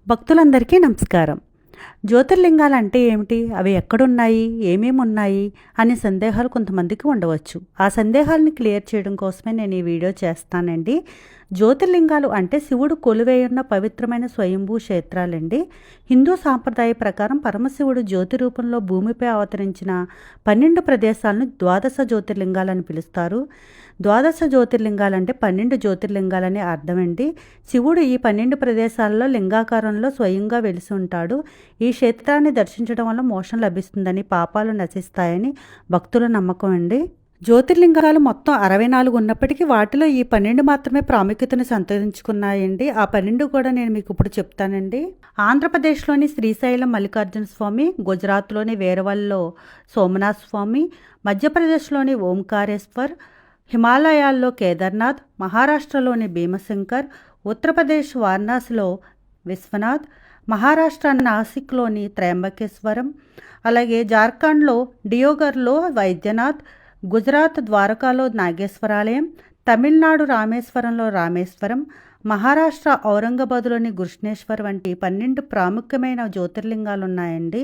భక్తులందరికీ నమస్కారం. జ్యోతిర్లింగాలు అంటే ఏమిటి? అవి ఎక్కడున్నాయి? ఏమేమి ఉన్నాయి? అనే సందేహాలు కొంతమందికి ఉండవచ్చు. ఆ సందేహాలను క్లియర్ చేయడం కోసమే నేను ఈ వీడియో చేస్తానండి. జ్యోతిర్లింగాలు అంటే శివుడు కొలువేయున్న పవిత్రమైన స్వయంభూ క్షేత్రాలండి. హిందూ సాంప్రదాయ ప్రకారం పరమశివుడు జ్యోతి రూపంలో భూమిపై అవతరించిన 12 ప్రదేశాలను ద్వాదశ జ్యోతిర్లింగాలని పిలుస్తారు. ద్వాదశ జ్యోతిర్లింగాలంటే 12 జ్యోతిర్లింగాలని అర్థమండి. శివుడు ఈ 12 ప్రదేశాలలో లింగాకారంలో స్వయంగా వెలిసి ఉంటాడు. ఈ క్షేత్రాన్ని దర్శించడం వల్ల మోక్షం లభిస్తుందని, పాపాలు నశిస్తాయని భక్తుల నమ్మకం అండి. జ్యోతిర్లింగాలు మొత్తం 64 ఉన్నప్పటికీ వాటిలో ఈ 12 మాత్రమే ప్రాముఖ్యతను సంతరించుకున్నాయండి. ఆ 12 కూడా నేను మీకు ఇప్పుడు చెప్తానండి. ఆంధ్రప్రదేశ్లోని శ్రీశైలం మల్లికార్జున స్వామి, గుజరాత్లోని వేరవల్లో సోమనాథ్ స్వామి, మధ్యప్రదేశ్లోని ఓంకారేశ్వర్, హిమాలయాల్లో కేదార్నాథ్, మహారాష్ట్రలోని భీమశంకర్, ఉత్తరప్రదేశ్ వారణాసిలో విశ్వనాథ్, మహారాష్ట్ర నాసిక్లోని త్రయంబకేశ్వరం, అలాగే జార్ఖండ్లో డియోగర్లో వైద్యనాథ్, గుజరాత్ ద్వారకాలో నాగేశ్వరాలయం, తమిళనాడు రామేశ్వరంలో రామేశ్వరం, మహారాష్ట్ర ఔరంగాబాద్లోని కృష్ణేశ్వర్ వంటి 12 ప్రాముఖ్యమైన జ్యోతిర్లింగాలు ఉన్నాయండి.